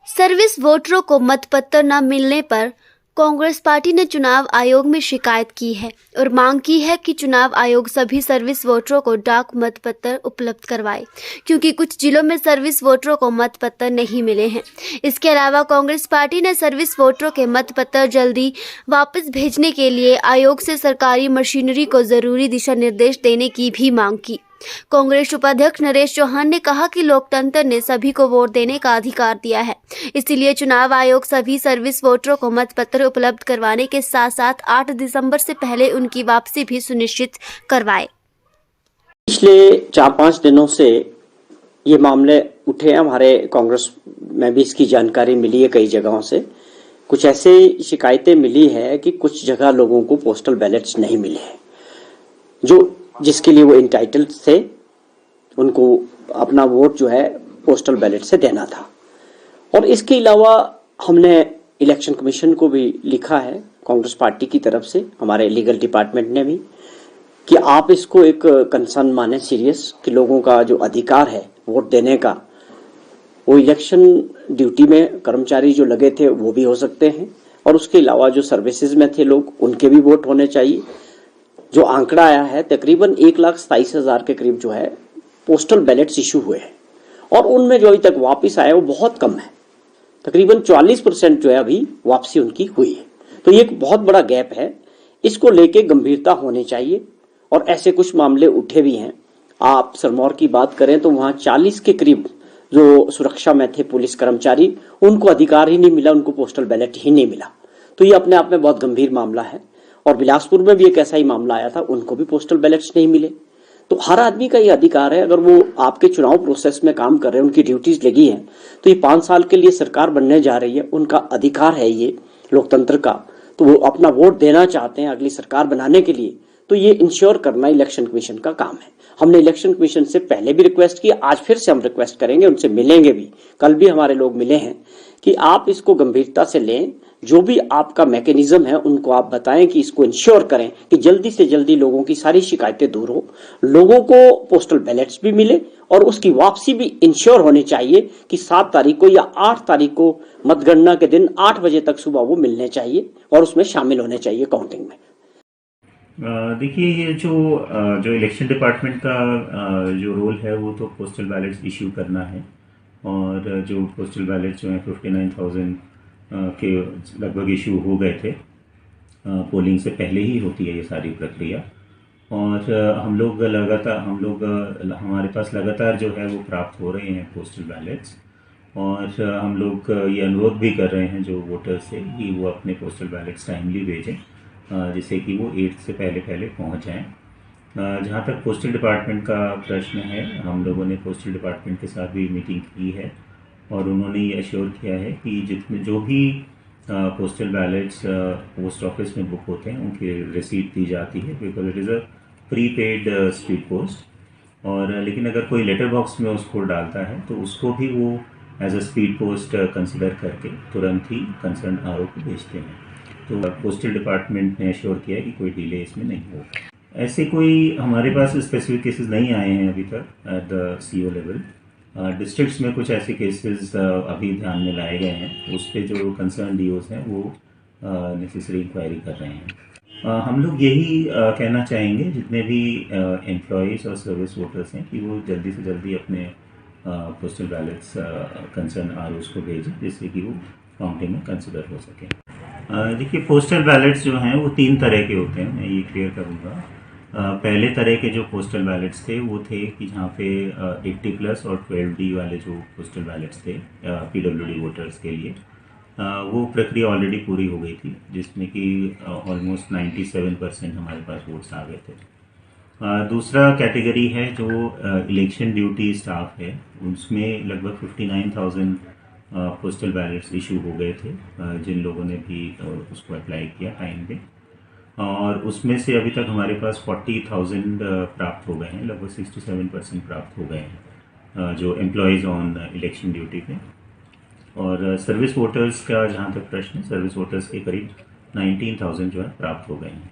Service वोटरों को मतपत्र न मिलने पर कांग्रेस पार्टी ने चुनाव आयोग में शिकायत की है और मांग की है कि चुनाव आयोग सभी सर्विस वोटरों को डाक मतपत्र उपलब्ध करवाए, क्योंकि कुछ जिलों में सर्विस वोटरों को मतपत्र नहीं मिले हैं। इसके अलावा कांग्रेस पार्टी ने सर्विस वोटरों के मतपत्र जल्दी वापस भेजने के लिए आयोग से सरकारी मशीनरी को जरूरी दिशा निर्देश देने की भी मांग की। कांग्रेस उपाध्यक्ष नरेश चौहान ने कहा कि लोकतंत्र ने सभी को वोट देने का अधिकार दिया है, इसलिए चुनाव आयोग सभी सर्विस वोटरों को मतपत्र उपलब्ध करवाने के साथ साथ 8 दिसंबर से पहले उनकी वापसी भी सुनिश्चित करवाए। पिछले 4-5 दिनों से ये मामले उठे हैं, हमारे कांग्रेस में भी इसकी जानकारी मिली है। कई जगहों से कुछ ऐसे शिकायतें मिली है कि कुछ जगह लोगों को पोस्टल बैलेट्स नहीं मिले हैं, जो जिसके लिए वो इंटाइटल्ड थे, उनको अपना वोट जो है पोस्टल बैलेट से देना था। और इसके अलावा हमने इलेक्शन कमीशन को भी लिखा है कांग्रेस पार्टी की तरफ से, हमारे लीगल डिपार्टमेंट ने भी, कि आप इसको एक कंसर्न माने सीरियस, कि लोगों का जो अधिकार है वोट देने का, वो इलेक्शन ड्यूटी में कर्मचारी जो लगे थे वो भी हो सकते हैं, और उसके अलावा जो सर्विसेज में थे लोग, उनके भी वोट होने चाहिए। जो आंकड़ा आया है तकरीबन 1,27,000 के करीब जो है पोस्टल बैलेट्स इशू हुए हैं, और उनमें जो अभी तक वापस आया वो बहुत कम है। तकरीबन 44% जो है अभी वापसी उनकी हुई है। तो ये एक बहुत बड़ा गैप है, इसको लेके गंभीरता होनी चाहिए। और ऐसे कुछ मामले उठे भी हैं। आप सिरमौर की बात करें तो वहां 40 के करीब जो सुरक्षा में थे पुलिस कर्मचारी, उनको अधिकार ही नहीं मिला, उनको पोस्टल बैलेट ही नहीं मिला। तो ये अपने आप में बहुत गंभीर मामला है। और बिलासपुर में भी एक ऐसा ही मामला आया था, उनको भी पोस्टल बैलेट्स नहीं मिले। तो हर आदमी का ये अधिकार है, अगर वो आपके चुनाव प्रोसेस में काम कर रहे हैं, उनकी ड्यूटीज लगी हैं, तो ये 5 साल के लिए सरकार बनने जा रही है, उनका अधिकार है ये लोकतंत्र का। तो वो अपना वोट देना चाहते हैं अगली सरकार बनाने के लिए, तो ये इंश्योर करना इलेक्शन कमीशन का काम है। हमने इलेक्शन कमीशन से पहले भी रिक्वेस्ट की, आज फिर से हम रिक्वेस्ट करेंगे, उनसे मिलेंगे भी। कल भी हमारे लोग मिले हैं कि आप इसको गंभीरता से लें, जो भी आपका मैकेनिज्म है उनको आप बताएं कि इसको इंश्योर करें कि जल्दी से जल्दी लोगों की सारी शिकायतें दूर हो, लोगों को पोस्टल बैलेट्स भी मिले, और उसकी वापसी भी इंश्योर होनी चाहिए कि 7 तारीख को या 8 तारीख को मतगणना के दिन 8 बजे तक सुबह वो मिलने चाहिए और उसमें शामिल होने चाहिए काउंटिंग में। देखिए, ये जो इलेक्शन डिपार्टमेंट का जो रोल है वो तो पोस्टल बैलेट्स इश्यू करना है, और जो पोस्टल बैलेट्स जो हैं 59,000 के लगभग इशू हो गए थे। पोलिंग से पहले ही होती है ये सारी प्रक्रिया, और हमारे पास लगातार जो है वो प्राप्त हो रहे हैं पोस्टल बैलेट्स, और हम लोग ये अनुरोध भी कर रहे हैं जो वोटर्स से कि वो अपने पोस्टल बैलेट्स टाइमली भेजें, जिससे कि वो 8 से पहले पहुंच जाएं। जहाँ तक पोस्टल डिपार्टमेंट का प्रश्न है, हम लोगों ने पोस्टल डिपार्टमेंट के साथ भी मीटिंग की है, और उन्होंने ये एश्योर किया है कि जो भी पोस्टल बैलेट्स पोस्ट ऑफिस में बुक होते हैं उनकी रिसीट दी जाती है, because it is a prepaid speed post. और लेकिन अगर कोई लेटर बॉक्स में उसको डालता है तो उसको भी वो as a speed post consider करके तुरंत ही कंसर्न आरओ को भेजते हैं। तो पोस्टल डिपार्टमेंट ने एश्योर किया है कि कोई डिले इसमें नहीं होगा। ऐसे कोई हमारे पास स्पेसिफिक केसेस नहीं आए हैं अभी तक at the CO level. Districts में कुछ ऐसे केसेस अभी ध्यान में लाए गए हैं, उस पर जो कंसर्न डीओज हैं वो नेसेसरी इंक्वायरी कर रहे हैं। हम लोग यही कहना चाहेंगे जितने भी एम्प्लॉयज़ और सर्विस वोटर्स हैं कि वो जल्दी से जल्दी अपने पोस्टल बैलेट्स कंसर्न आरओज को भेजें, जिससे कि वो काउंटिंग में कंसिडर हो सके। देखिए, पोस्टल बैलेट्स जो हैं वो 3 तरह के होते हैं, मैं ये क्लियर करूँगा। पहले तरह के जो पोस्टल बैलेट्स थे वो थे कि जहाँ पे 80+ और 12D वाले जो पोस्टल बैलेट्स थे पीडब्ल्यूडी वोटर्स के लिए, वो प्रक्रिया ऑलरेडी पूरी हो गई थी, जिसमें कि ऑलमोस्ट 97% हमारे पास वोट्स आ गए थे। दूसरा कैटेगरी है जो इलेक्शन ड्यूटी स्टाफ है, उसमें लगभग 59,000 पोस्टल बैलेट्स इशू हो गए थे, जिन लोगों ने भी उसको अप्लाई किया टाइम पे, और उसमें से अभी तक हमारे पास 40,000 प्राप्त हो गए हैं, लगभग 67% प्राप्त हो गए हैं जो एम्प्लॉयज़ ऑन इलेक्शन ड्यूटी पे। और सर्विस वोटर्स का जहाँ तक प्रश्न है, सर्विस वोटर्स के करीब 19,000 जो है प्राप्त हो गए हैं।